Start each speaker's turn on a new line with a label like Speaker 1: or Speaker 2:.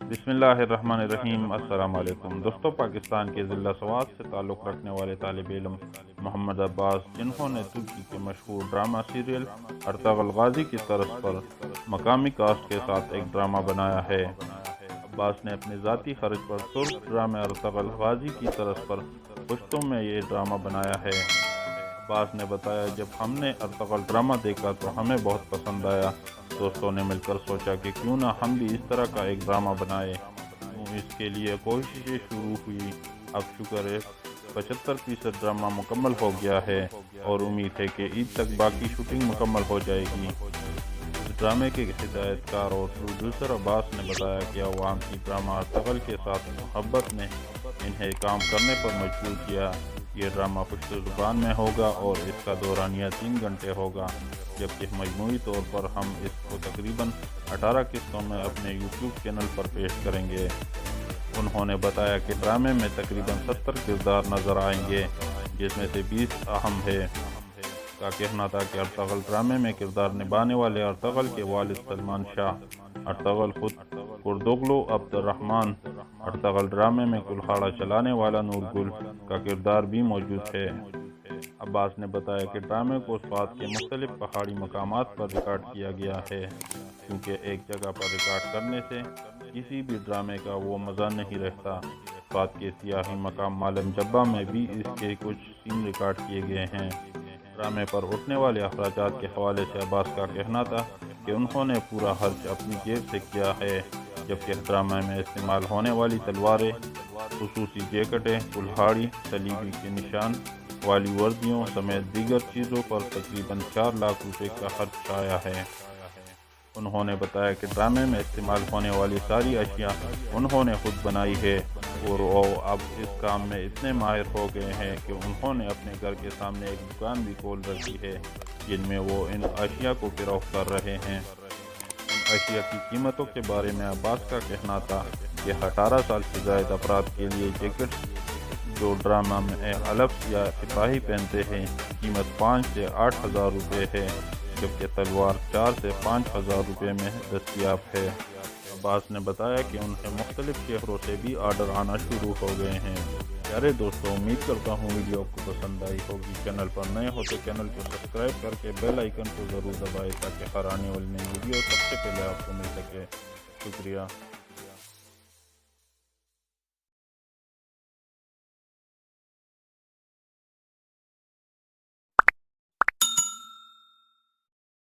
Speaker 1: بسم اللہ الرحمن الرحیم۔ السلام علیکم دوستو، پاکستان کے ضلع سوات سے تعلق رکھنے والے طالب علم محمد عباس، جنہوں نے ترکی کے مشہور ڈرامہ سیریل ارطغرل غازی کی طرز پر مقامی کاسٹ کے ساتھ ایک ڈرامہ بنایا ہے۔ عباس نے اپنے ذاتی خرچ پر ترک ڈرامے ارطغرل غازی کی طرز پر پشتو میں یہ ڈرامہ بنایا ہے۔ عباس نے بتایا، جب ہم نے ارطغرل ڈرامہ دیکھا تو ہمیں بہت پسند آیا۔ دوستوں نے مل کر سوچا کہ کیوں نہ ہم بھی اس طرح کا ایک ڈرامہ بنائے۔ اس کے لیے کوششیں شروع ہوئی۔ اب شکر ہے 75% ڈرامہ مکمل ہو گیا ہے اور امید ہے کہ عید تک باقی شوٹنگ مکمل ہو جائے گی۔ اس ڈرامے کے ہدایت کار اور پروڈیوسر عباس نے بتایا کہ عوام کی ڈرامہ ارطغرل کے ساتھ محبت نے انہیں کام کرنے پر مجبور کیا۔ یہ ڈرامہ پشتو زبان میں ہوگا اور اس کا دورانیہ 3 گھنٹے ہوگا، جبکہ مجموعی طور پر ہم اس کو تقریباً 18 قسطوں میں اپنے یوٹیوب چینل پر پیش کریں گے۔ انہوں نے بتایا کہ ڈرامے میں تقریباً 70 کردار نظر آئیں گے، جس میں سے 20 اہم ہے۔ کا کہنا تھا کہ ارطغرل ڈرامے میں کردار نبھانے والے ارطغرل کے والد سلمان شاہ، ارطغرل خود کردوغلو عبد الرحمن، ارطغرل ڈرامے میں کلہاڑا چلانے والا نور گل کا کردار بھی موجود ہے۔ عباس نے بتایا کہ ڈرامے کو سوات کے مختلف پہاڑی مقامات پر ریکارڈ کیا گیا ہے، کیونکہ ایک جگہ پر ریکارڈ کرنے سے کسی بھی ڈرامے کا وہ مزہ نہیں رہتا۔ سوات کے سیاحی مقام مالم جبہ میں بھی اس کے کچھ سین ریکارڈ کیے گئے ہیں۔ ڈرامے پر اٹھنے والے اخراجات کے حوالے سے عباس کا کہنا تھا کہ انہوں نے پورا خرچ اپنی جیب سے کیا ہے، جبکہ ڈرامے میں استعمال ہونے والی تلواریں، خصوصی جیکٹیں، کلہاڑی، صلیبی کے نشان والی وردیوں سمیت دیگر چیزوں پر تقریباً 4 لاکھ روپے کا خرچ آیا ہے۔ انہوں نے بتایا کہ ڈرامے میں استعمال ہونے والی ساری اشیاء انہوں نے خود بنائی ہے اور وہ اب اس کام میں اتنے ماہر ہو گئے ہیں کہ انہوں نے اپنے گھر کے سامنے ایک دکان بھی کھول رکھی ہے، جن میں وہ ان اشیاء کو فروخت کر رہے ہیں۔ ان اشیاء کی قیمتوں کے بارے میں عباس کا کہنا تھا کہ 18 سال سے زائد افراد کے لیے جیکٹس جو ڈرامہ میں حلف یا سپاہی پہنتے ہیں، قیمت 5 سے 8 ہزار روپے ہے، جبکہ تلوار 4 سے 5 ہزار روپے میں دستیاب ہے۔ عباس نے بتایا کہ انہیں مختلف شہروں سے بھی آرڈر آنا شروع ہو گئے ہیں۔ پیارے دوستوں، امید کرتا ہوں ویڈیو آپ کو پسند آئی ہوگی۔ چینل پر نئے ہو تو چینل کو سبسکرائب کر کے بیل آئیکن کو ضرور دبائیں تاکہ ہر آنے والی نئی ویڈیو سب سے پہلے آپ کو مل سکے۔ شکریہ۔